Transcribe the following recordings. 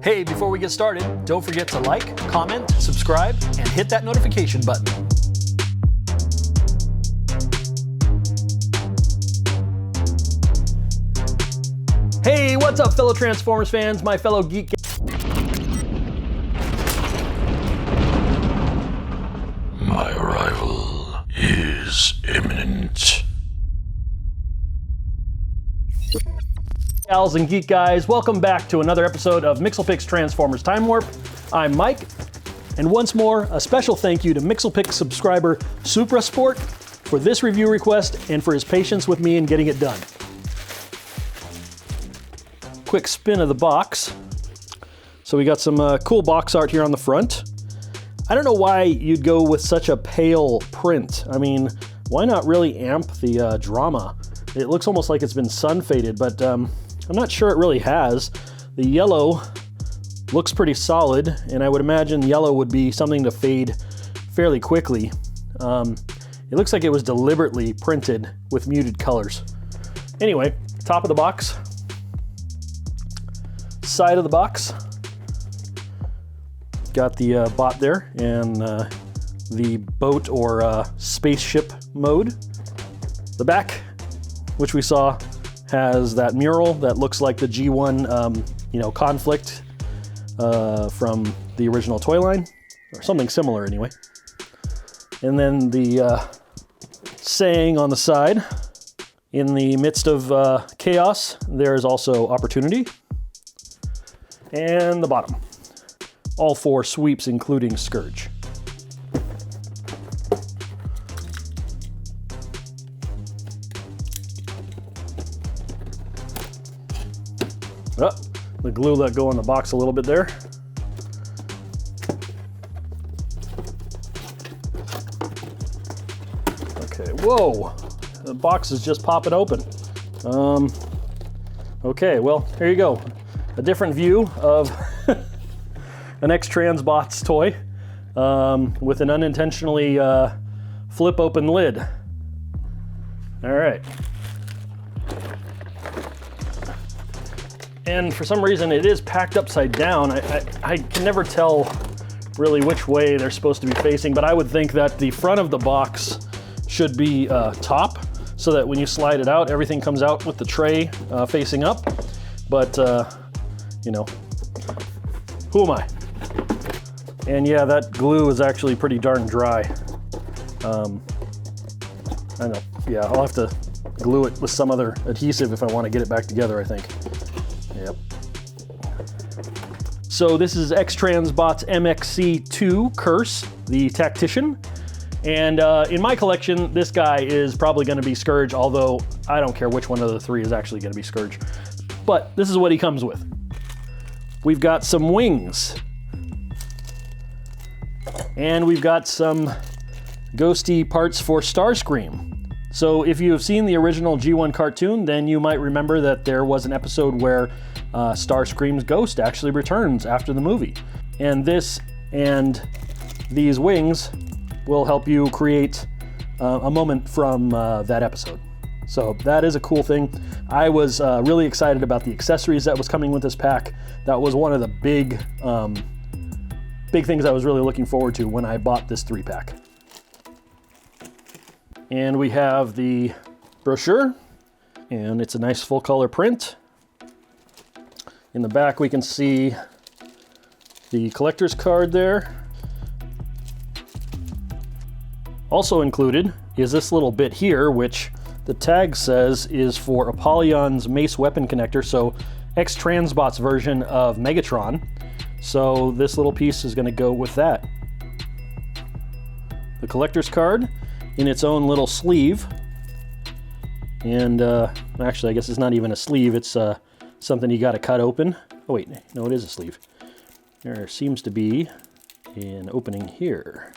Hey, before we get started, don't forget to like, comment, subscribe, and hit that notification button. Hey, what's up, fellow Transformers fans, my fellow geek. My arrival is imminent. Gals and geek guys, welcome back to another episode of Mx-iic Transformers Time Warp. I'm Mike, and once more, a special thank you to Mx-iic subscriber Suprasport for this review request and for his patience with me in getting it done. Quick spin of the box. So we got some cool box art here on the front. I don't know why you'd go with such a pale print. I mean, why not really amp the drama? It looks almost like it's been sun faded, but I'm not sure it really has. The yellow looks pretty solid, and I would imagine yellow would be something to fade fairly quickly. It looks like it was deliberately printed with muted colors. Anyway, top of the box, side of the box, got the bot there, and the boat or spaceship mode. The back, which we saw, has that mural that looks like the G1 conflict from the original toy line, or something similar anyway. And then the saying on the side, in the midst of chaos, there is also opportunity. And the bottom, all four sweeps including Scourge. Oh, the glue let go in the box a little bit there. Okay, whoa, the box is just popping open. Okay, well, here you go. A different view of an X-Transbots toy with an unintentionally flip open lid. All right. And for some reason it is packed upside down. I can never tell really which way they're supposed to be facing, but I would think that the front of the box should be top, so that when you slide it out, everything comes out with the tray facing up. But, you know, who am I? And yeah, that glue is actually pretty darn dry. I know, yeah, I'll have to glue it with some other adhesive if I want to get it back together, I think. Yep. So this is X-Transbots MX-iiw Curse, the Tactician. And in my collection, this guy is probably going to be Scourge, although I don't care which one of the three is actually going to be Scourge. But this is what he comes with. We've got some wings. And we've got some ghosty parts for Starscream. So if you have seen the original G1 cartoon, then you might remember that there was an episode where Starscream's ghost actually returns after the movie. And this and these wings will help you create a moment from that episode. So that is a cool thing. I was really excited about the accessories that was coming with this pack. That was one of the big things I was really looking forward to when I bought this 3-pack. And we have the brochure, and it's a nice full color print. In the back we can see the collector's card there. Also included is this little bit here, which the tag says is for Apollyon's mace weapon connector, so X-Transbots version of Megatron. So this little piece is going to go with that. The collector's card in its own little sleeve. And actually, I guess it's not even a sleeve, it's something you got to cut open. Oh wait, no, it is a sleeve. There seems to be an opening here.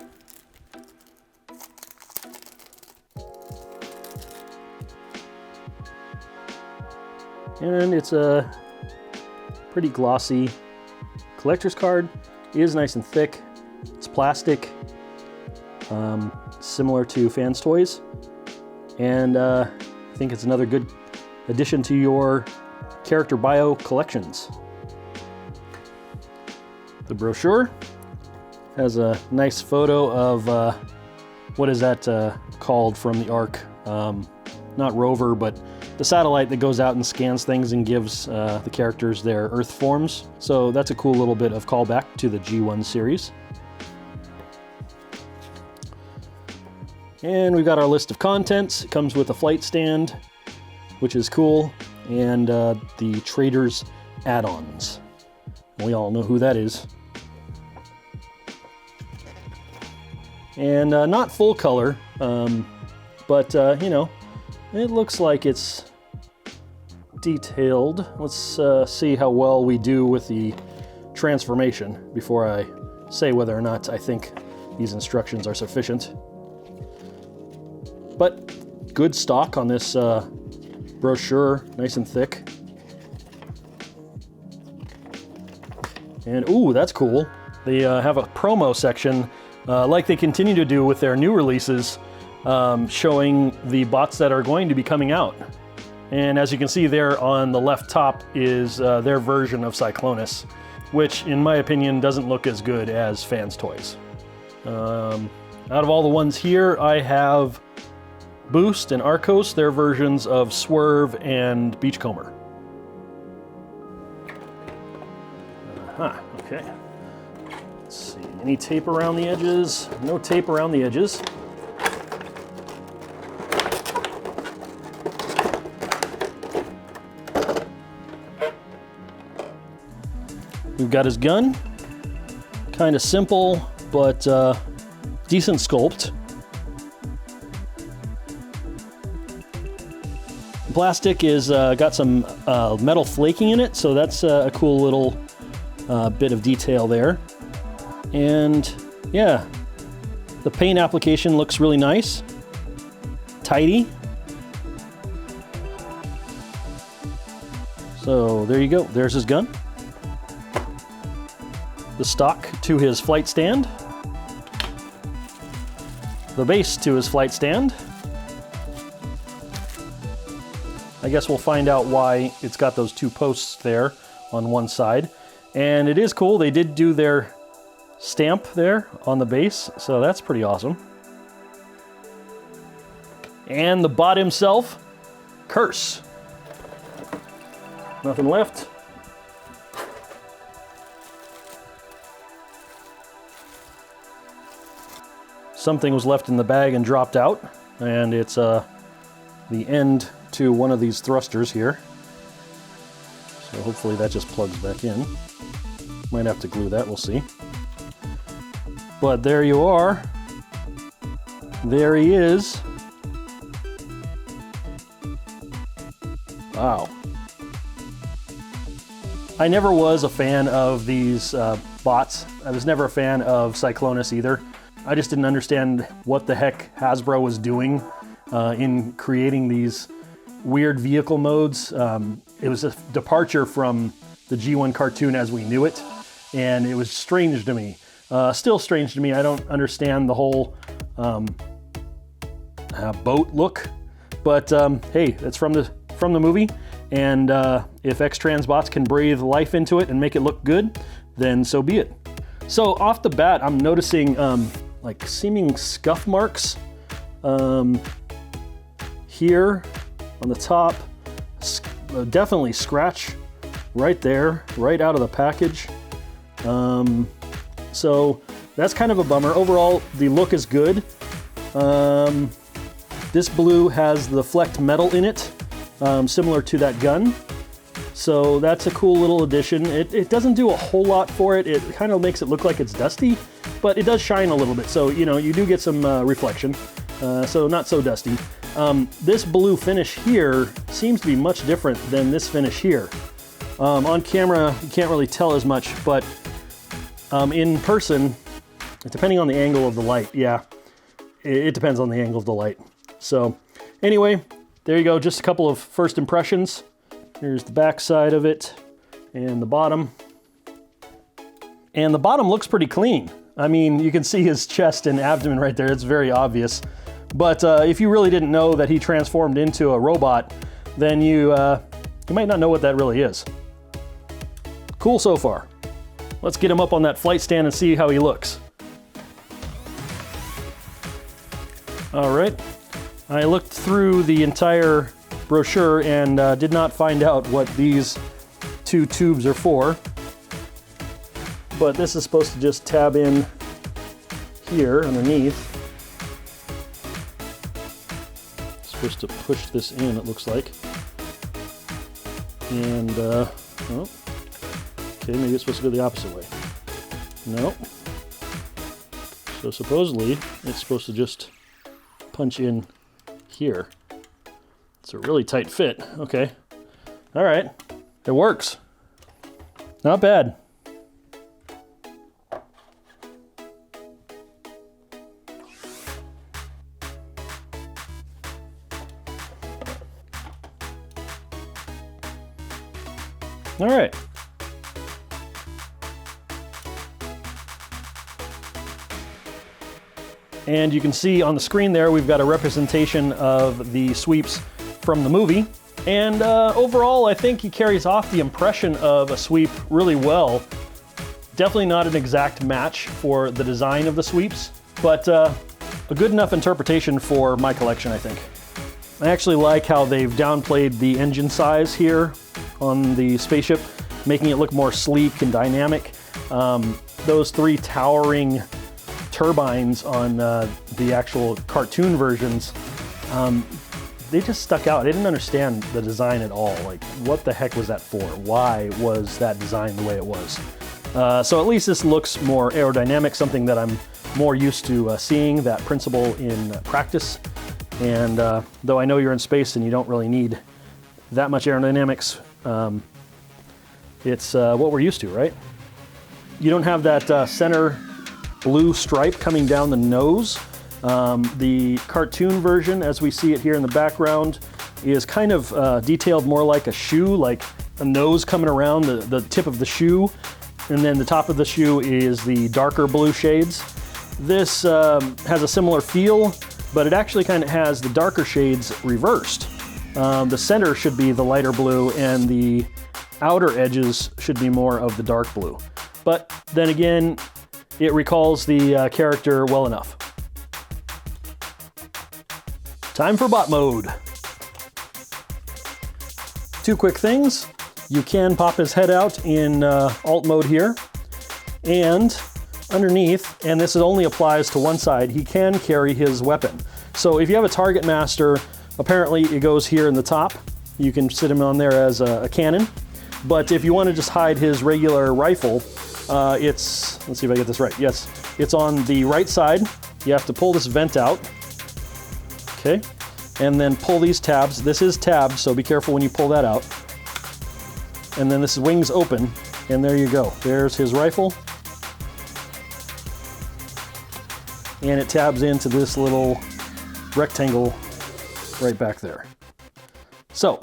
And it's a pretty glossy collector's card. It is nice and thick. It's plastic, similar to Fans Toys. And I think it's another good addition to your character bio collections. The brochure has a nice photo of, what is that called from the Ark? Not rover, but the satellite that goes out and scans things and gives the characters their Earth forms. So that's a cool little bit of callback to the G1 series. And we've got our list of contents. It comes with a flight stand, which is cool, and the Trader's add-ons. We all know who that is. And not full color, but you know, it looks like it's detailed. Let's see how well we do with the transformation before I say whether or not I think these instructions are sufficient. But good stock on this brochure, nice and thick. And ooh, that's cool. They have a promo section like they continue to do with their new releases, showing the bots that are going to be coming out. And as you can see there on the left top is their version of Cyclonus, which in my opinion doesn't look as good as Fans Toys. Out of all the ones here, I have Boost and Arcos, their versions of Swerve and Beachcomber. Okay. Let's see, any tape around the edges? No tape around the edges. We've got his gun. Kind of simple, but decent sculpt. Plastic is got some metal flaking in it, so that's a cool little bit of detail there. And yeah, the paint application looks really nice, tidy. So there you go, there's his gun. The stock to his flight stand. The base to his flight stand. I guess we'll find out why it's got those two posts there on one side. And it is cool, they did do their stamp there on the base, so that's pretty awesome. And the bot himself, Curse. Nothing left. Something was left in the bag and dropped out, and it's the end to one of these thrusters here. So hopefully that just plugs back in. Might have to glue that, we'll see. But there you are. There he is. Wow. I never was a fan of these bots. I was never a fan of Cyclonus either. I just didn't understand what the heck Hasbro was doing in creating these weird vehicle modes. It was a departure from the G1 cartoon as we knew it, and it was strange to me. Still strange to me. I don't understand the whole boat look, but hey, it's from the movie, and if X-Transbots can breathe life into it and make it look good, then so be it. So off the bat, I'm noticing like seeming scuff marks here on the top. Definitely scratch right there, right out of the package. So that's kind of a bummer. Overall, the look is good. This blue has the flecked metal in it, similar to that gun. So that's a cool little addition. It doesn't do a whole lot for it. It kind of makes it look like it's dusty, but it does shine a little bit. So, you know, you do get some reflection, so not so dusty. This blue finish here seems to be much different than this finish here. On camera, you can't really tell as much, but in person, depending on the angle of the light, yeah, it depends on the angle of the light. So anyway, there you go, just a couple of first impressions. Here's the back side of it and the bottom. And the bottom looks pretty clean. I mean, you can see his chest and abdomen right there. It's very obvious. But if you really didn't know that he transformed into a robot, then you might not know what that really is. Cool so far. let's get him up on that flight stand and see how he looks. All right, I looked through the entire brochure and did not find out what these two tubes are for, but this is supposed to just tab in here underneath. Supposed to push this in, it looks like. And, oh, okay, maybe it's supposed to go the opposite way. No. So supposedly, it's supposed to just punch in here. It's a really tight fit. Okay. All right. It works. Not bad. All right. And you can see on the screen there, we've got a representation of the sweeps from the movie. And overall, I think he carries off the impression of a sweep really well. Definitely not an exact match for the design of the sweeps, but a good enough interpretation for my collection, I think. I actually like how they've downplayed the engine size here on the spaceship, making it look more sleek and dynamic. Those three towering turbines on the actual cartoon versions, they just stuck out. I didn't understand the design at all. Like, what the heck was that for? Why was that designed the way it was? So at least this looks more aerodynamic, something that I'm more used to seeing, that principle in practice. And though I know you're in space and you don't really need that much aerodynamics, it's what we're used to, right? You don't have that center blue stripe coming down the nose. The cartoon version, as we see it here in the background, is kind of detailed more like a shoe, like a nose coming around the tip of the shoe, and then the top of the shoe is the darker blue shades. This has a similar feel, but it actually kind of has the darker shades reversed. The center should be the lighter blue, and the outer edges should be more of the dark blue. But then again, it recalls the character well enough. Time for bot mode. Two quick things. You can pop his head out in alt mode here, and underneath, and this only applies to one side, he can carry his weapon. So if you have a target master, apparently it goes here in the top. You can sit him on there as a cannon. But if you want to just hide his regular rifle, it's, let's see if I get this right. Yes, it's on the right side. You have to pull this vent out. Okay, and then pull these tabs. This is tabbed, so be careful when you pull that out. And then this wing's open, and there you go. There's his rifle. And it tabs into this little rectangle right back there. So,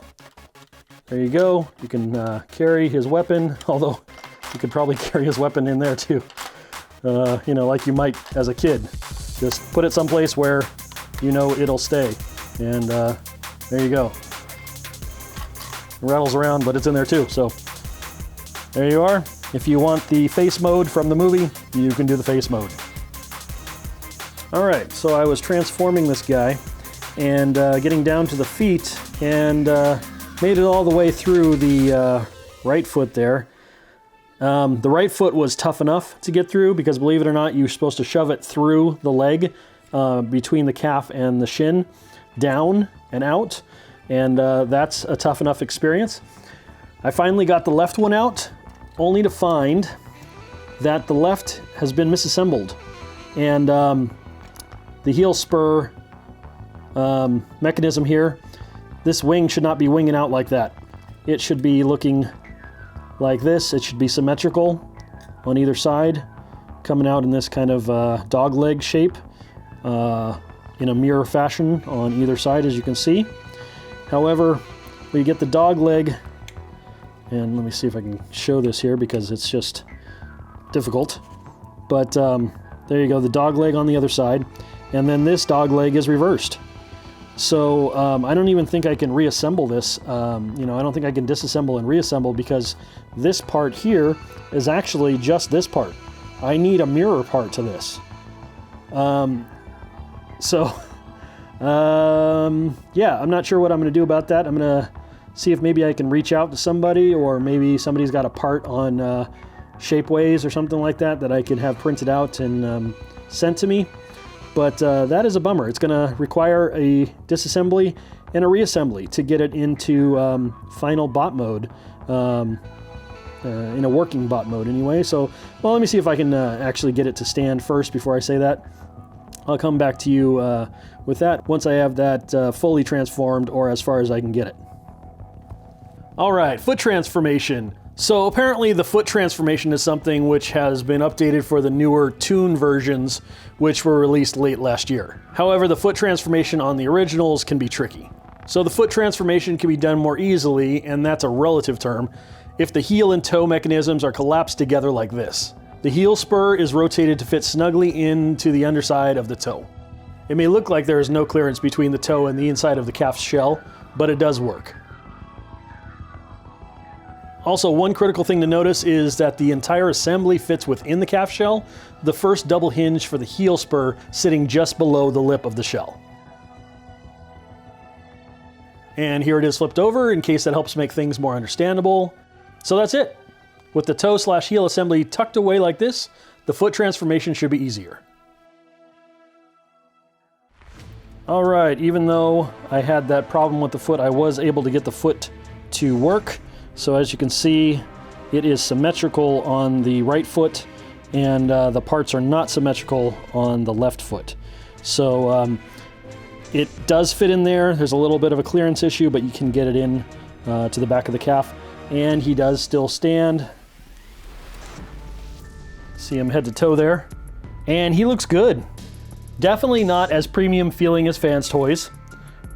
there you go. You can carry his weapon, although you could probably carry his weapon in there too. You know, like you might as a kid. Just put it someplace where you know it'll stay. And there you go. It rattles around, but it's in there too. So there you are. If you want the face mode from the movie, you can do the face mode. All right, so I was transforming this guy and getting down to the feet, and made it all the way through the right foot there. The right foot was tough enough to get through because, believe it or not, you're supposed to shove it through the leg between the calf and the shin, down and out, and that's a tough enough experience. I finally got the left one out, only to find that the left has been misassembled, and the heel spur mechanism here, this wing should not be winging out like that. It should be looking like this. It should be symmetrical on either side, coming out in this kind of dog leg shape in a mirror fashion on either side, as you can see. However, we get the dog leg, and let me see if I can show this here because it's just difficult. But there you go, the dog leg on the other side, and then this dog leg is reversed. So I don't even think I can reassemble this. You know, I don't think I can disassemble and reassemble because this part here is actually just this part. I need a mirror part to this. Yeah, I'm not sure what I'm going to do about that. I'm going to see if maybe I can reach out to somebody, or maybe somebody's got a part on Shapeways or something like that that I could have printed out and sent to me. But that is a bummer. It's going to require a disassembly and a reassembly to get it into final bot mode, in a working bot mode anyway. So, well, let me see if I can actually get it to stand first before I say that. I'll come back to you with that once I have that fully transformed, or as far as I can get it. All right, foot transformation. So apparently the foot transformation is something which has been updated for the newer Toon versions, which were released late last year. However, the foot transformation on the originals can be tricky. So the foot transformation can be done more easily, and that's a relative term, if the heel and toe mechanisms are collapsed together like this. The heel spur is rotated to fit snugly into the underside of the toe. It may look like there is no clearance between the toe and the inside of the calf's shell, but it does work. Also, one critical thing to notice is that the entire assembly fits within the calf shell, the first double hinge for the heel spur sitting just below the lip of the shell. And here it is flipped over in case that helps make things more understandable. So that's it. With the toe/heel assembly tucked away like this, the foot transformation should be easier. All right, even though I had that problem with the foot, I was able to get the foot to work. So as you can see, it is symmetrical on the right foot, and the parts are not symmetrical on the left foot. So it does fit in there. There's a little bit of a clearance issue, but you can get it in to the back of the calf. And he does still stand. See him head to toe there. And he looks good. Definitely not as premium feeling as Fans Toys,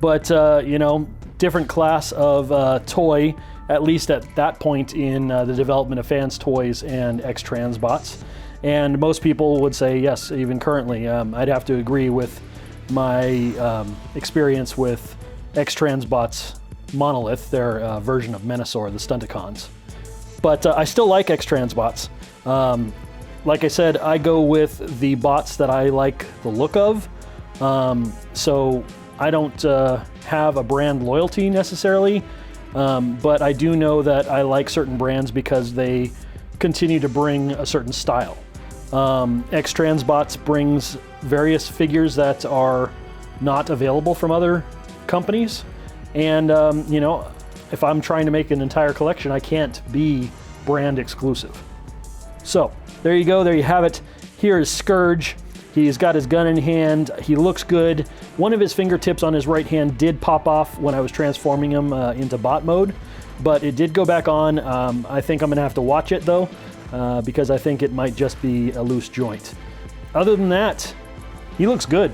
but you know, different class of toy, at least at that point in the development of Fans Toys and X-Transbots. And most people would say yes, even currently. I'd have to agree with my experience with X-Transbots Monolith, their version of Menasor, the Stunticons. But I still like X-Transbots. Like I said, I go with the bots that I like the look of. So I don't have a brand loyalty necessarily, but I do know that I like certain brands because they continue to bring a certain style. X-Transbots brings various figures that are not available from other companies. And, you know, if I'm trying to make an entire collection, I can't be brand exclusive. So, there you go, there you have it. Here is Scourge. He's got his gun in hand. He looks good. One of his fingertips on his right hand did pop off when I was transforming him into bot mode, but it did go back on. I think I'm gonna have to watch it though, because I think it might just be a loose joint. Other than that, he looks good.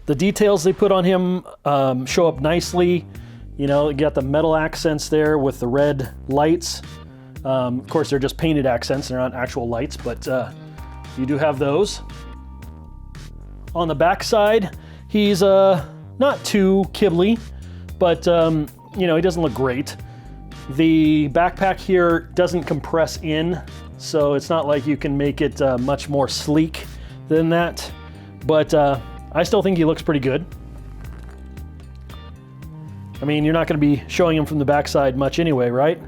The details they put on him show up nicely. You know, you got the metal accents there with the red lights. Of course, they're just painted accents. They're not actual lights, but you do have those. On the back side, he's not too kibbly, but you know, he doesn't look great. The backpack here doesn't compress in, so it's not like you can make it much more sleek than that. But I still think he looks pretty good. I mean, you're not going to be showing him from the backside much anyway, right?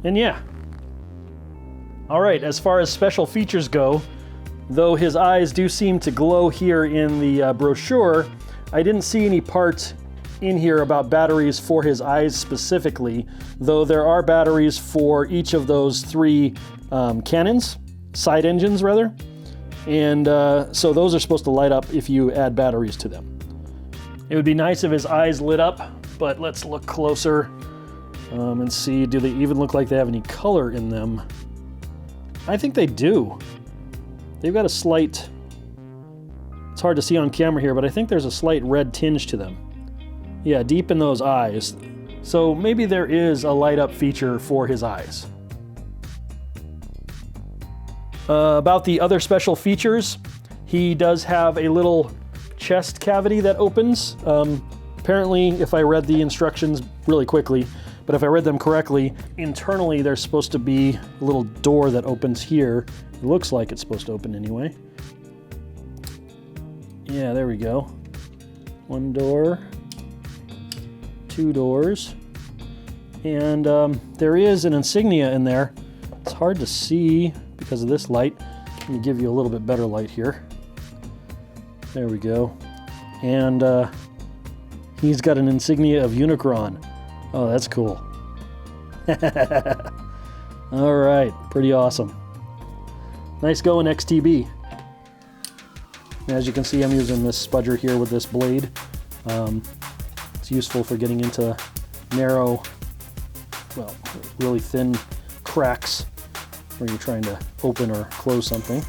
And yeah. All right, as far as special features go, though his eyes do seem to glow here in the brochure, I didn't see any part in here about batteries for his eyes specifically, though there are batteries for each of those three cannons, side engines rather, and so those are supposed to light up if you add batteries to them. It would be nice if his eyes lit up, but let's look closer and see, do they even look like they have any color in them? I think they do. They've got a slight, it's hard to see on camera here, but I think there's a slight red tinge to them. Yeah, deep in those eyes. So maybe there is a light up feature for his eyes. About the other special features, he does have a little chest cavity that opens. Apparently, if I read the instructions really quickly, but if I read them correctly, internally there's supposed to be a little door that opens here. It looks like it's supposed to open anyway. Yeah, there we go. One door, two doors, and there is an insignia in there. It's hard to see because of this light. Let me give you a little bit better light here. There we go. And he's got an insignia of Unicron. Oh, that's cool. All right, pretty awesome. Nice going, XTB. As you can see, I'm using this spudger here with this blade. It's useful for getting into narrow, well, really thin cracks where you're trying to open or close something.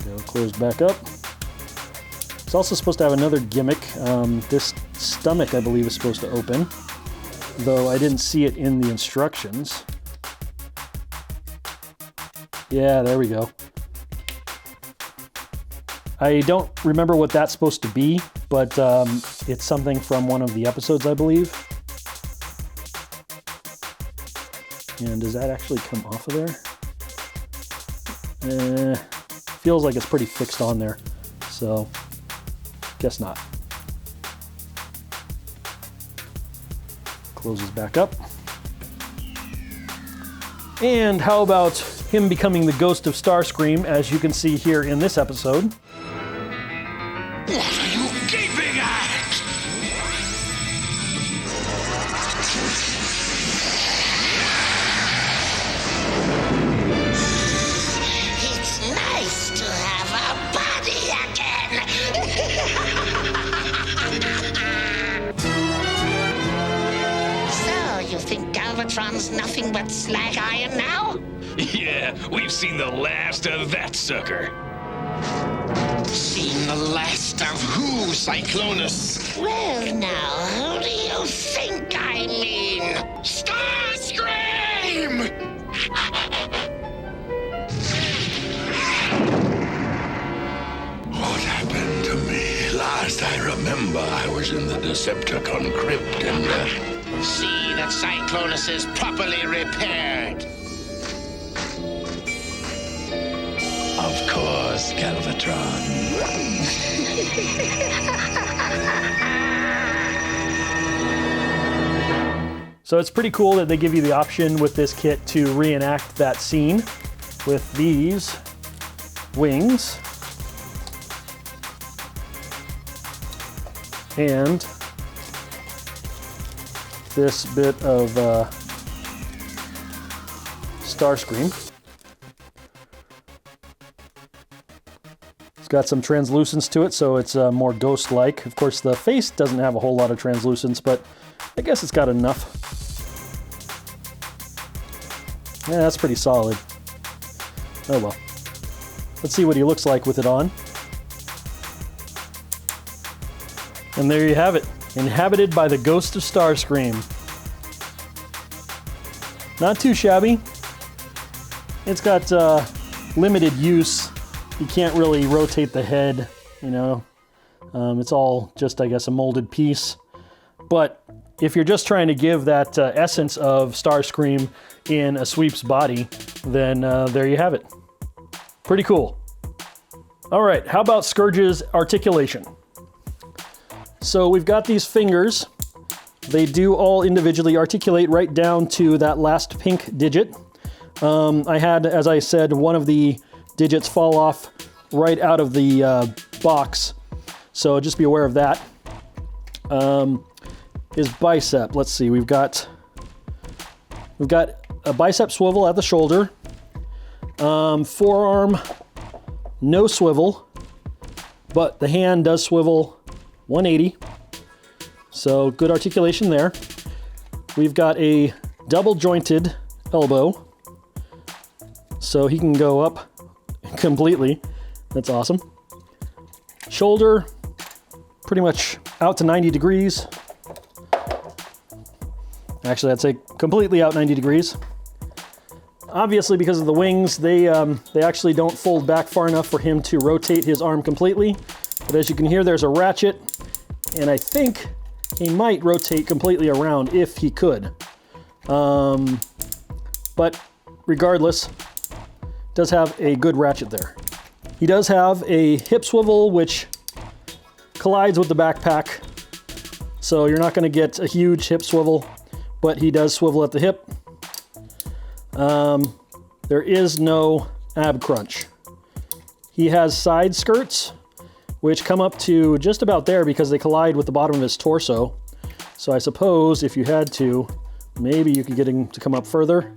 Go closed back up. It's also supposed to have another gimmick. This stomach, I believe, is supposed to open, though I didn't see it in the instructions. Yeah, there we go. I don't remember what that's supposed to be, but it's something from one of the episodes, I believe. And does that actually come off of there? Feels like it's pretty fixed on there, so guess not. Closes back up. And how about him becoming the ghost of Starscream, as you can see here in this episode? What are you gaping at? It's nice to have a body again. So, you think Galvatron's nothing but slag iron now? Yeah, we've seen the last of that sucker. Seen the last of who, Cyclonus? Well, now, who do you think I mean? Starscream! What happened to me? Last I remember, I was in the Decepticon crypt and... See that Cyclonus is properly repaired. Of course, Galvatron. So it's pretty cool that they give you the option with this kit to reenact that scene with these wings and this bit of Starscream. It's got some translucence to it, so it's more ghost-like. Of course, the face doesn't have a whole lot of translucence, but I guess it's got enough. Yeah, that's pretty solid. Oh well. Let's see what he looks like with it on. And there you have it. Inhabited by the ghost of Starscream. Not too shabby. It's got limited use. You can't really rotate the head, you know. It's all just, I guess, a molded piece. But if you're just trying to give that essence of Starscream in a sweep's body, then there you have it. Pretty cool. All right, how about Scourge's articulation? So we've got these fingers. They do all individually articulate right down to that last pink digit. I had, as I said, one of the digits fall off right out of the box, so just be aware of that. His bicep, let's see, we've got a bicep swivel at the shoulder, forearm no swivel, but the hand does swivel 180, so good articulation there. We've got a double jointed elbow, so he can go up completely. That's awesome. Shoulder, pretty much out to 90 degrees. Actually, I'd say completely out 90 degrees. Obviously, because of the wings, they actually don't fold back far enough for him to rotate his arm completely. But as you can hear, there's a ratchet, and I think he might rotate completely around if he could. But regardless, does have a good ratchet there. He does have a hip swivel, which collides with the backpack. So you're not going to get a huge hip swivel, but he does swivel at the hip. There is no ab crunch. He has side skirts, which come up to just about there because they collide with the bottom of his torso. So I suppose if you had to, maybe you could get him to come up further.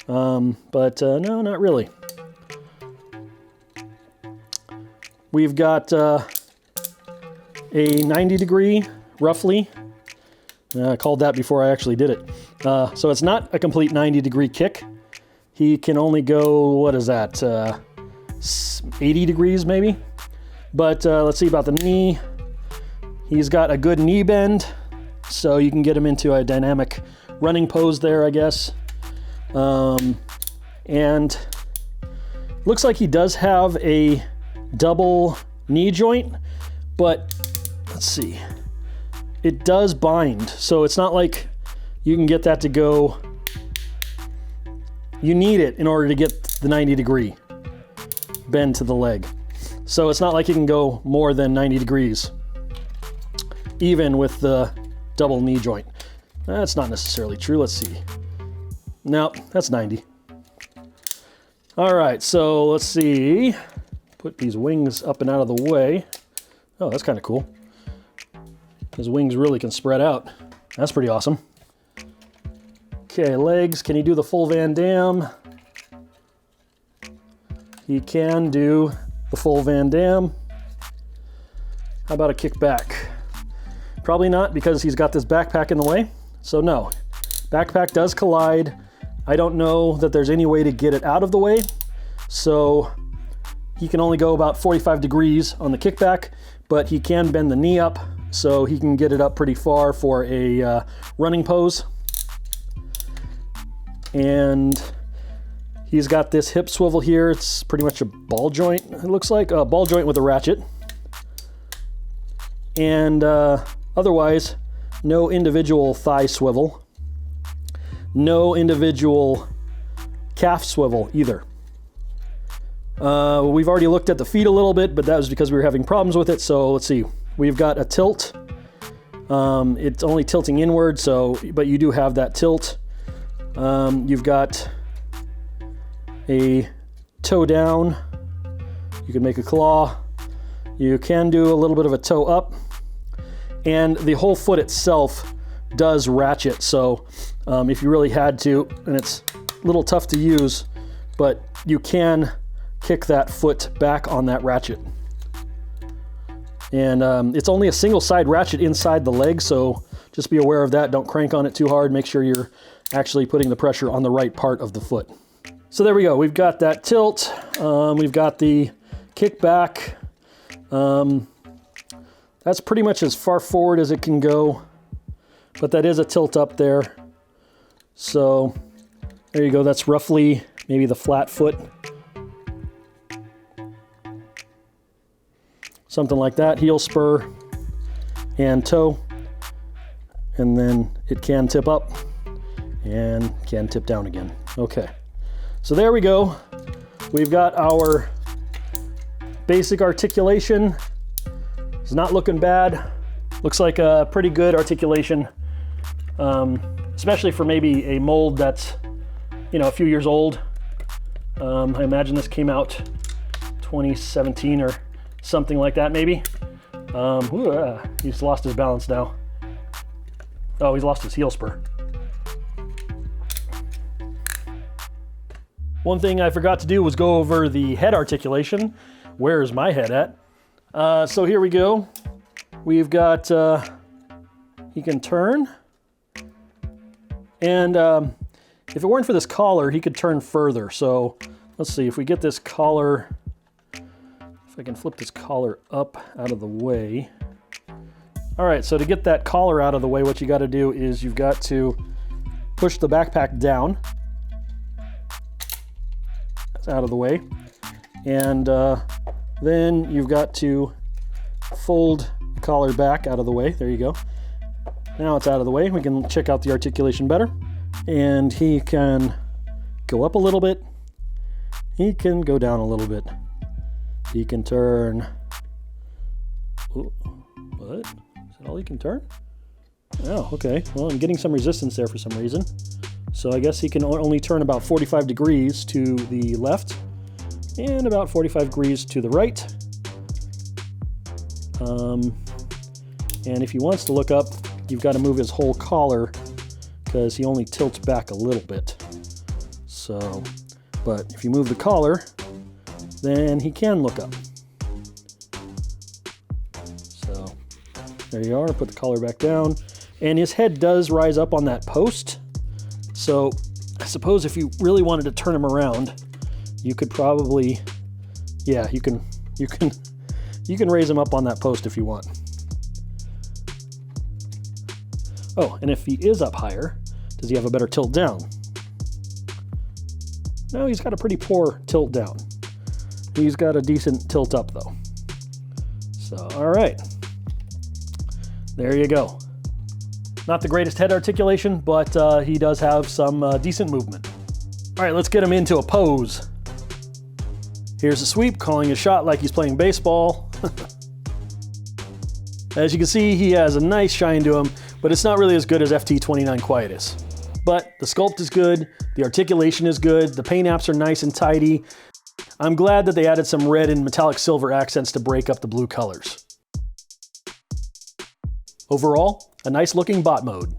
But no, not really. We've got a 90 degree, roughly. I called that before I actually did it. So it's not a complete 90 degree kick. He can only go, what is that, 80 degrees maybe? But let's see about the knee. He's got a good knee bend, so you can get him into a dynamic running pose there, I guess. And looks like he does have a double knee joint, but let's see. It does bind, so it's not like you can get that to go. You need it in order to get the 90 degree bend to the leg. So it's not like you can go more than 90 degrees, even with the double knee joint. That's not necessarily true. Let's see. No, that's 90. All right, so let's see. Put these wings up and out of the way. Oh, that's kind of cool. His wings really can spread out. That's pretty awesome. Okay, legs. Can he do the full Van Damme? He can do the full Van Damme. How about a kick back? Probably not, because he's got this backpack in the way. So no, backpack does collide. I don't know that there's any way to get it out of the way. So he can only go about 45 degrees on the kickback, but he can bend the knee up, so he can get it up pretty far for a running pose. And he's got this hip swivel here. It's pretty much a ball joint. It looks like a ball joint with a ratchet. And otherwise, no individual thigh swivel. No individual calf swivel either. We've already looked at the feet a little bit, but that was because we were having problems with it. So let's see. We've got a tilt. It's only tilting inward, but you do have that tilt. You've got a toe down. You can make a claw. You can do a little bit of a toe up. And the whole foot itself does ratchet. So if you really had to, and it's a little tough to use, but you can kick that foot back on that ratchet. And it's only a single side ratchet inside the leg, so just be aware of that. Don't crank on it too hard. Make sure you're actually putting the pressure on the right part of the foot. So there we go. We've got that tilt. We've got the kickback. That's pretty much as far forward as it can go, but that is a tilt up there. So there you go. That's roughly maybe the flat foot. Something like that. Heel spur and toe. And then it can tip up and can tip down again. Okay. So there we go. We've got our basic articulation. It's not looking bad. Looks like a pretty good articulation, especially for maybe a mold that's, a few years old. I imagine this came out 2017 or something like that, maybe. He's lost his balance now. Oh, he's lost his heel spur. One thing I forgot to do was go over the head articulation. Where's my head at? So here we go. We've got, he can turn. And if it weren't for this collar, he could turn further. So let's see, if we get this collar, if I can flip this collar up out of the way. All right, so to get that collar out of the way, what you got to do is you've got to push the backpack down. It's out of the way. And then you've got to fold the collar back out of the way. There you go. Now it's out of the way. We can check out the articulation better. And he can go up a little bit. He can go down a little bit. He can turn. Ooh, what? Is that all he can turn? Oh, okay. Well, I'm getting some resistance there for some reason. So I guess he can only turn about 45 degrees to the left and about 45 degrees to the right. And if he wants to look up, you've got to move his whole collar because he only tilts back a little bit. So, but if you move the collar, then he can look up. So there you are. Put the collar back down. And his head does rise up on that post. So I suppose if you really wanted to turn him around, you could probably, yeah, you can raise him up on that post if you want. Oh, and if he is up higher, does he have a better tilt down? No, he's got a pretty poor tilt down. He's got a decent tilt up though. So, all right. There you go. Not the greatest head articulation, but he does have some decent movement. All right, let's get him into a pose. Here's a sweep, calling a shot like he's playing baseball. As you can see, he has a nice shine to him, but it's not really as good as FT-29 Quietus. But the sculpt is good, the articulation is good, the paint apps are nice and tidy. I'm glad that they added some red and metallic silver accents to break up the blue colors. Overall, a nice looking bot mode.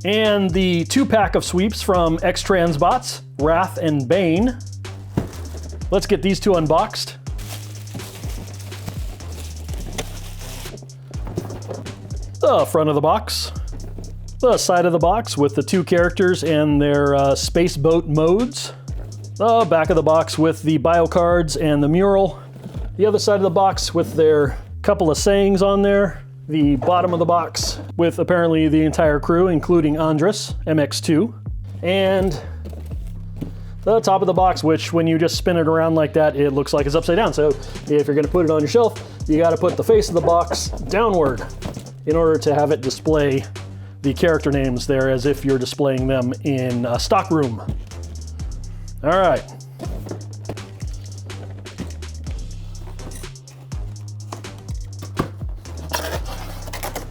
And the 2-pack of sweeps from X-Transbots, Wrath and Bane. Let's get these two unboxed. The front of the box. The side of the box with the 2 characters and their space boat modes. The back of the box with the bio cards and the mural. The other side of the box with their couple of sayings on there. The bottom of the box with apparently the entire crew, including Andres, MX-2. And the top of the box, which when you just spin it around like that, it looks like it's upside down. So if you're gonna put it on your shelf, you gotta put the face of the box downward in order to have it display the character names there as if you're displaying them in a stock room. All right.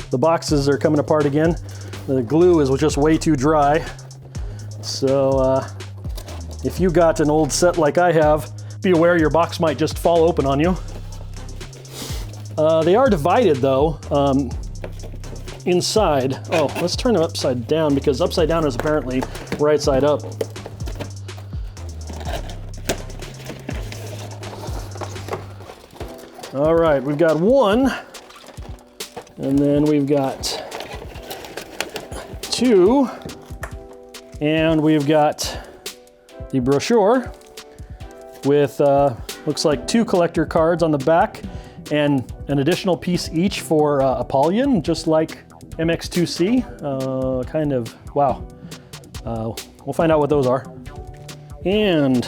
The boxes are coming apart again. The glue is just way too dry. So if you got an old set like I have, be aware your box might just fall open on you. They are divided though. Inside, oh, let's turn them upside down because upside down is apparently right side up. All right, we've got one, and then we've got 2, and we've got the brochure with, looks like 2 collector cards on the back and an additional piece each for Apollyon, just like MX-2C, kind of, wow. We'll find out what those are. And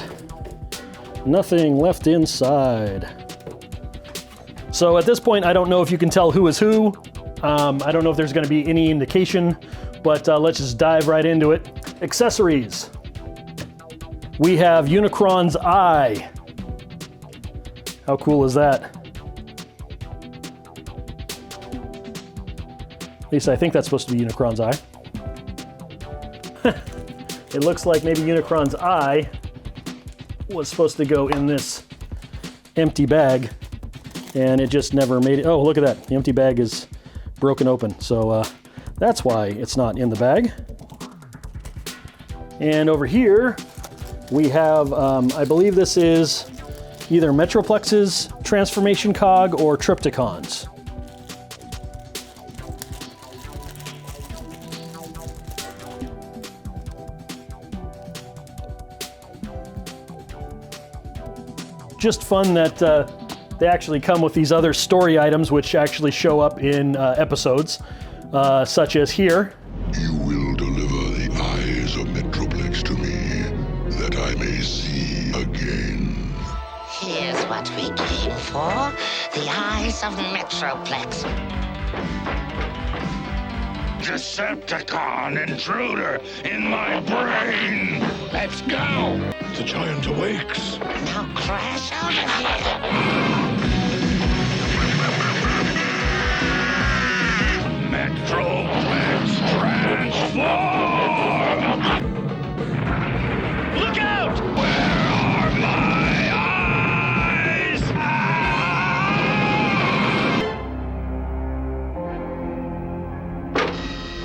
nothing left inside. So at this point, I don't know if you can tell who is who. I don't know if there's gonna be any indication, but let's just dive right into it. Accessories. We have Unicron's eye. How cool is that? At least I think that's supposed to be Unicron's eye. It looks like maybe Unicron's eye was supposed to go in this empty bag and it just never made it. Oh, look at that. The empty bag is broken open. So that's why it's not in the bag. And over here we have, I believe this is either Metroplex's transformation cog or Triptychon's. Just fun that they actually come with these other story items which actually show up in episodes, such as here. You will deliver the eyes eyes of Metroplex to me, that I may see again. Here's what we came for. The eyes of Metroplex. Decepticon intruder in my brain! Let's go! The giant awakes. Now crash out of here. Metroplex transform! Look out! Where are my eyes?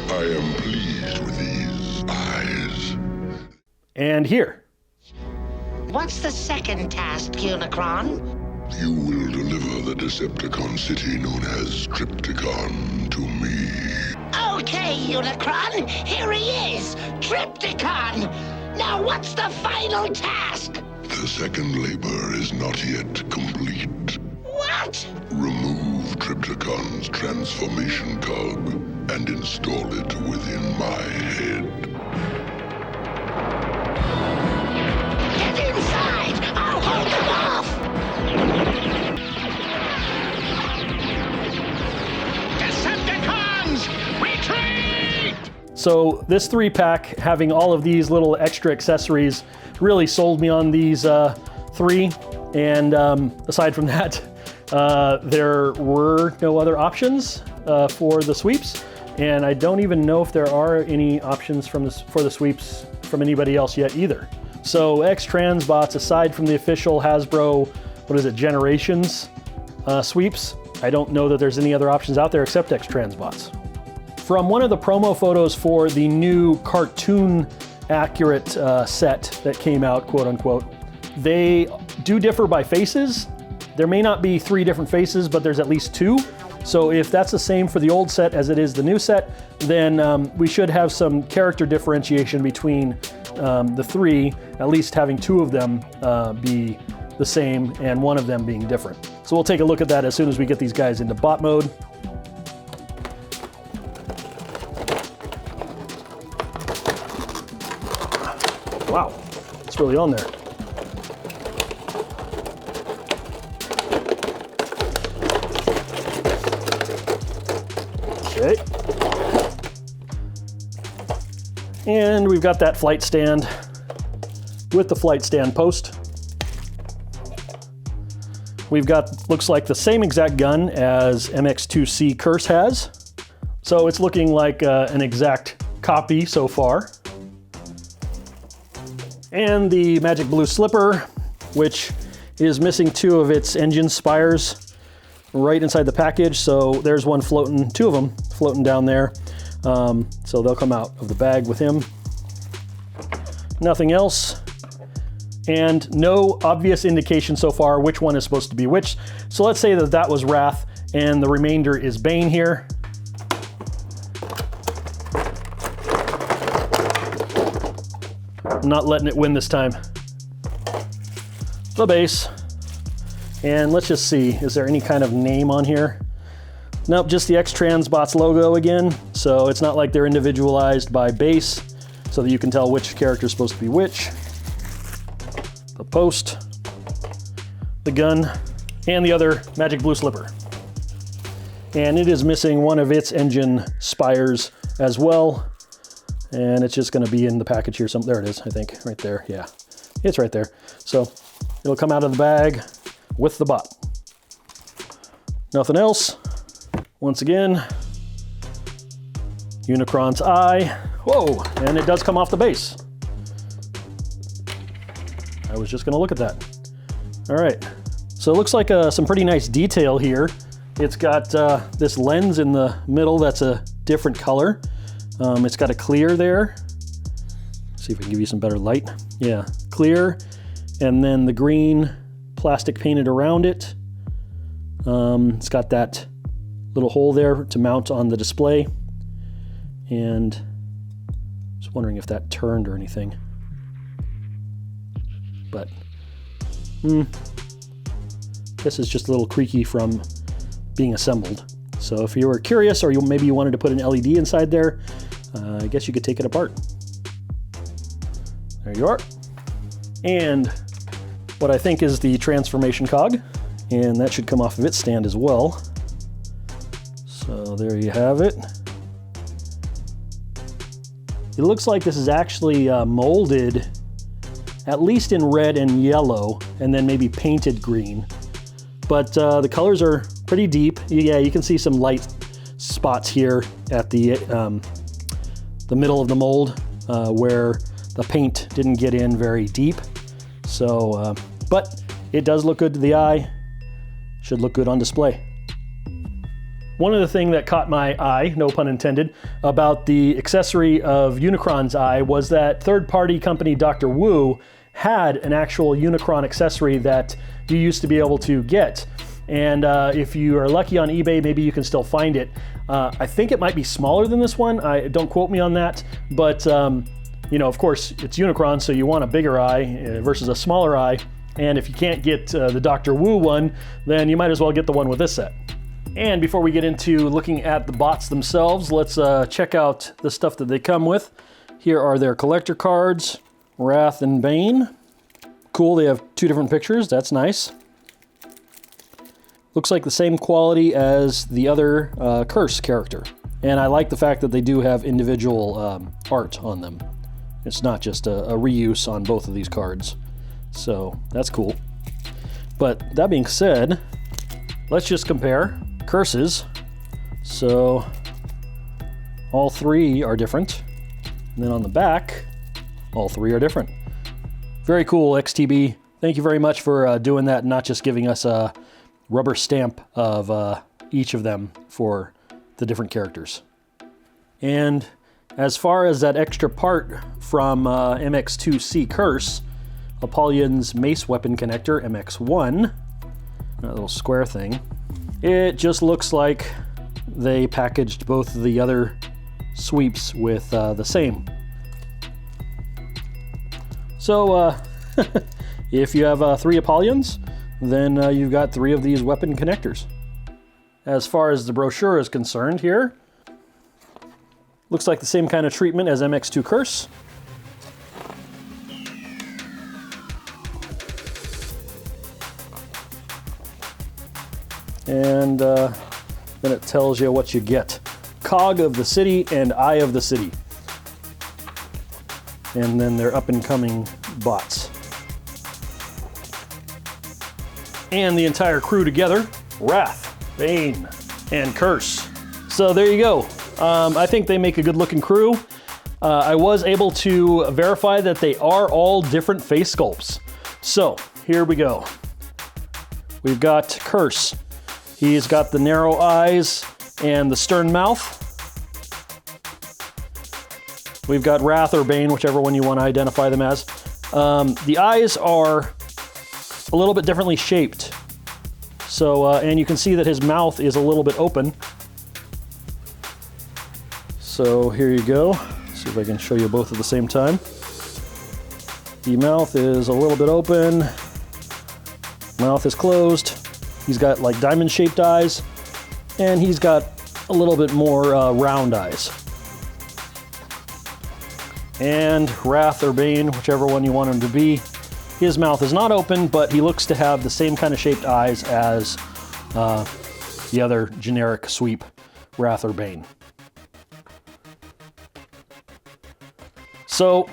I am pleased with these eyes. And here. What's the second task, Unicron? You will deliver the Decepticon city known as Tripticon to me. Okay, Unicron, here he is, Tripticon. Now what's the final task? The second labor is not yet complete. What? Remove Tripticon's transformation cog and install it within my head. Get inside! I'll hold them off! Decepticons! Retreat! So this 3-pack, having all of these little extra accessories, really sold me on these 3. And aside from that, there were no other options for the sweeps. And I don't even know if there are any options for the sweeps from anybody else yet either. So X-Transbots, aside from the official Hasbro, Generations sweeps, I don't know that there's any other options out there except X-Transbots. From one of the promo photos for the new cartoon accurate set that came out, quote unquote, they do differ by faces. There may not be 3 different faces, but there's at least 2. So if that's the same for the old set as it is the new set, then we should have some character differentiation between the 3, at least having 2 of them be the same and one of them being different. So we'll take a look at that as soon as we get these guys into bot mode. Wow, it's really on there. Okay. And we've got that flight stand with the flight stand post. We've got, looks like the same exact gun as MX-2C Curse has. So it's looking like an exact copy so far. And the Magic Blue Slipper, which is missing 2 of its engine spires right inside the package. So there's one floating, 2 of them floating down there. So they'll come out of the bag with him. Nothing else. And no obvious indication so far which one is supposed to be which. So let's say that that was Wrath and the remainder is Bane here. I'm not letting it win this time. The base. And let's just see, is there any kind of name on here? Nope, just the X-Transbots logo again. So it's not like they're individualized by base so that you can tell which character is supposed to be which. The post, the gun, and the other Magic Blue Slipper. And it is missing one of its engine spires as well. And it's just gonna be in the package here. There it is, I think, right there, yeah. It's right there. So it'll come out of the bag with the bot. Nothing else. Once again, Unicron's eye. Whoa, and it does come off the base. I was just gonna look at that. All right, so it looks like some pretty nice detail here. It's got this lens in the middle that's a different color. It's got a clear there. Let's see if we can give you some better light. Yeah, clear, and then the green plastic painted around it. It's got that little hole there to mount on the display. And just wondering if that turned or anything. But this is just a little creaky from being assembled. So if you were curious, or maybe you wanted to put an LED inside there, I guess you could take it apart. There you are. And what I think is the transformation cog, and that should come off of its stand as well. So there you have it. It looks like this is actually molded at least in red and yellow, and then maybe painted green. But the colors are pretty deep. Yeah, you can see some light spots here at the middle of the mold where the paint didn't get in very deep. So, but it does look good to the eye. Should look good on display. One of the things that caught my eye, no pun intended, about the accessory of Unicron's eye was that third-party company Dr. Wu had an actual Unicron accessory that you used to be able to get. And if you are lucky on eBay, maybe you can still find it. I think it might be smaller than this one. Don't quote me on that, but you know, of course, it's Unicron, so you want a bigger eye versus a smaller eye. And if you can't get the Dr. Wu one, then you might as well get the one with this set. And before we get into looking at the bots themselves, let's check out the stuff that they come with. Here are their collector cards, Wrath and Bane. Cool, they have two different pictures, that's nice. Looks like the same quality as the other Curse character. And I like the fact that they do have individual art on them. It's not just a reuse on both of these cards. So that's cool. But that being said, let's just compare Curses. So all three are different. And then on the back, all three are different. Very cool, XTB. Thank you very much for doing that and not just giving us a rubber stamp of each of them for the different characters. And as far as that extra part from MX-2C Curse, Apollyon's Mace Weapon Connector, MX-1, that little square thing, it just looks like they packaged both of the other sweeps with the same. So if you have 3 Apollyons, then you've got 3 of these weapon connectors. As far as the brochure is concerned here, looks like the same kind of treatment as MX-2 Curse. And then it tells you what you get. Cog of the City and Eye of the City. And then their up-and-coming bots. And the entire crew together, Wrath, Bane, and Curse. So there you go. I think they make a good-looking crew. I was able to verify that they are all different face sculpts. So here we go. We've got Curse. He's got the narrow eyes and the stern mouth. We've got Wrath or Bane, whichever one you want to identify them as. The eyes are a little bit differently shaped. So, and you can see that his mouth is a little bit open. So here you go. See if I can show you both at the same time. The mouth is a little bit open. Mouth is closed. He's got like diamond-shaped eyes, and he's got a little bit more round eyes. And Wrath or Bane, whichever one you want him to be, his mouth is not open, but he looks to have the same kind of shaped eyes as the other generic sweep, Wrath or Bane. So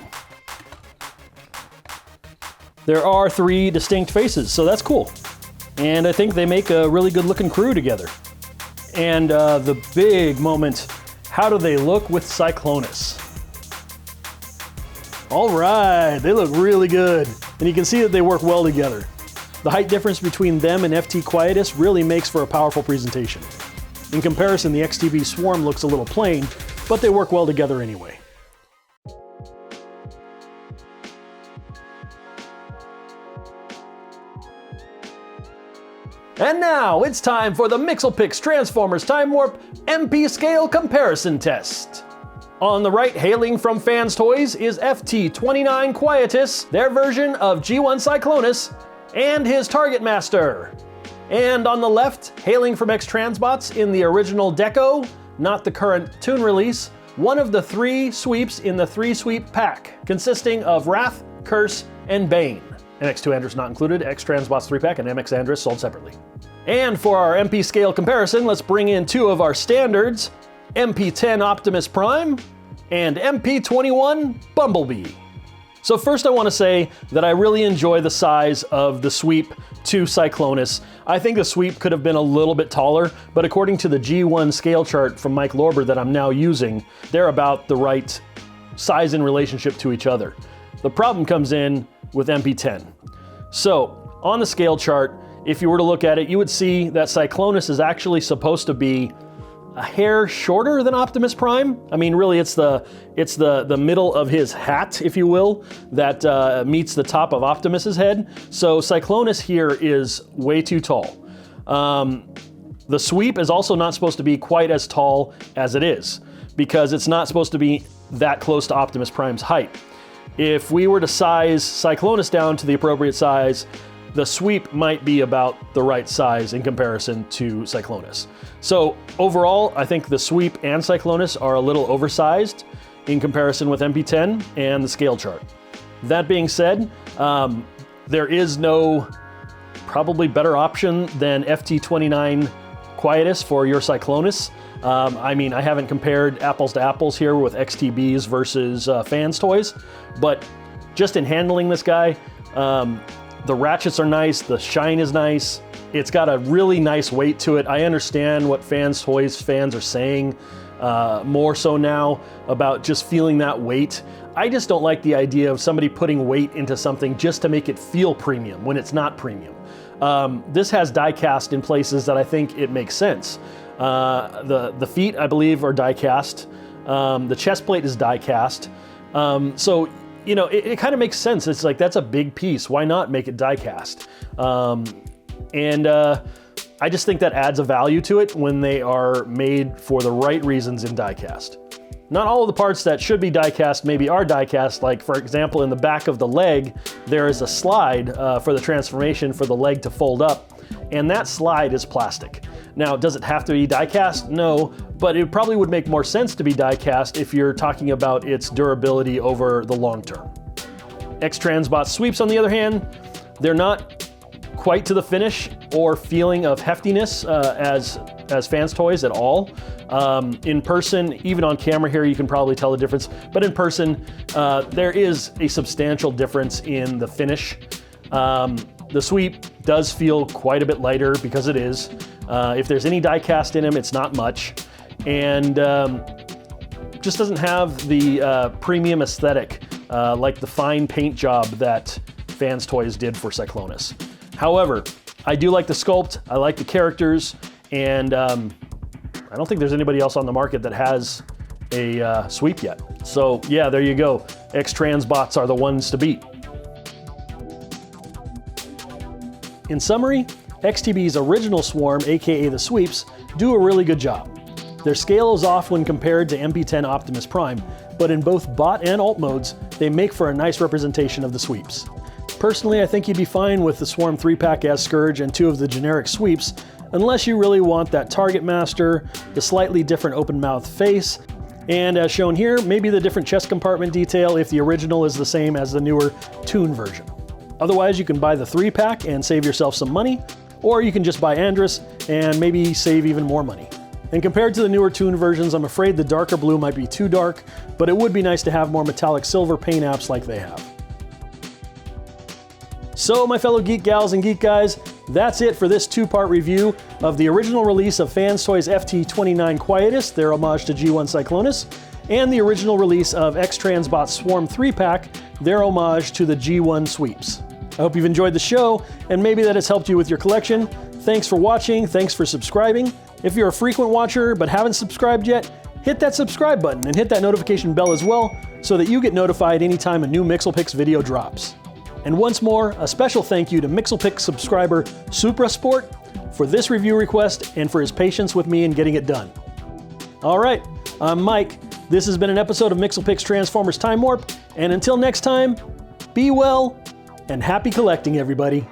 there are 3 distinct faces, so that's cool. And I think they make a really good looking crew together. And the big moment, how do they look with Cyclonus? All right, they look really good. And you can see that they work well together. The height difference between them and FT Quietus really makes for a powerful presentation. In comparison, the XTB Swarm looks a little plain, but they work well together anyway. And now it's time for the MixelPix Transformers Time Warp MP Scale Comparison Test. On the right, hailing from Fans Toys, is FT-29 Quietus, their version of G1 Cyclonus, and his Target Master. And on the left, hailing from X-Transbots in the original deco, not the current toon release, one of the 3 sweeps in the 3-sweep pack, consisting of Wrath, Curse, and Bane. MX-2 Andrus not included, X-Transbots 3-pack, and MX Andrus sold separately. And for our MP scale comparison, let's bring in 2 of our standards, MP10 Optimus Prime and MP21 Bumblebee. So first I want to say that I really enjoy the size of the sweep to Cyclonus. I think the sweep could have been a little bit taller, but according to the G1 scale chart from Mike Lorber that I'm now using, they're about the right size in relationship to each other. The problem comes in with MP10. So on the scale chart, if you were to look at it, you would see that Cyclonus is actually supposed to be a hair shorter than Optimus Prime. I mean, really, it's the middle of his hat, if you will, that meets the top of Optimus's head. So Cyclonus here is way too tall. The sweep is also not supposed to be quite as tall as it is, because it's not supposed to be that close to Optimus Prime's height. If we were to size Cyclonus down to the appropriate size, the sweep might be about the right size in comparison to Cyclonus. So overall, I think the sweep and Cyclonus are a little oversized in comparison with MP10 and the scale chart. That being said, there is no probably better option than FT-29 Quietus for your Cyclonus. I mean, I haven't compared apples to apples here with XTBs versus Fans Toys, but just in handling this guy, the ratchets are nice, the shine is nice, it's got a really nice weight to it. I understand what Fans Toys fans are saying, more so now, about just feeling that weight. I just don't like the idea of somebody putting weight into something just to make it feel premium when it's not premium. This has die cast in places that I think it makes sense. The feet, I believe, are die cast. The chest plate is die cast. So, you know, it kind of makes sense. It's like, that's a big piece. Why not make it die cast? I just think that adds a value to it when they are made for the right reasons in die cast. Not all of the parts that should be die cast maybe are die cast. Like, for example, in the back of the leg, there is a slide for the transformation for the leg to fold up, and that slide is plastic. Now, does it have to be die cast? No, but it probably would make more sense to be die cast if you're talking about its durability over the long term. X-Transbots sweeps, on the other hand, they're not quite to the finish or feeling of heftiness as Fans Toys at all. In person, even on camera here, you can probably tell the difference, but in person, there is a substantial difference in the finish. The sweep does feel quite a bit lighter because it is. If there's any die cast in him, it's not much, and just doesn't have the premium aesthetic like the fine paint job that Fans Toys did for Cyclonus. However, I do like the sculpt, I like the characters, and I don't think there's anybody else on the market that has a sweep yet. So yeah, there you go. X-Transbots are the ones to beat. In summary, XTB's original swarm, aka the sweeps, do a really good job. Their scale is off when compared to MP10 Optimus Prime, but in both bot and alt modes, they make for a nice representation of the sweeps. Personally, I think you'd be fine with the Swarm 3-pack as Scourge and 2 of the generic sweeps, unless you really want that target master, the slightly different open mouth face, and as shown here, maybe the different chest compartment detail if the original is the same as the newer Toon version. Otherwise, you can buy the 3-pack and save yourself some money, or you can just buy Andrus and maybe save even more money. And compared to the newer Toon versions, I'm afraid the darker blue might be too dark, but it would be nice to have more metallic silver paint apps like they have. So, my fellow geek gals and geek guys, that's it for this 2-part review of the original release of Fans Toys FT-29 Quietus, their homage to G1 Cyclonus, and the original release of X-Transbots Swarm 3-pack, their homage to the G1 sweeps. I hope you've enjoyed the show, and maybe that has helped you with your collection. Thanks for watching, thanks for subscribing. If you're a frequent watcher but haven't subscribed yet, hit that subscribe button and hit that notification bell as well, so that you get notified anytime a new MixelPix video drops. And once more, a special thank you to MixelPix subscriber SupraSport for this review request and for his patience with me in getting it done. Alright, I'm Mike. This has been an episode of MixelPix Transformers Time Warp, and until next time, be well and happy collecting, everybody.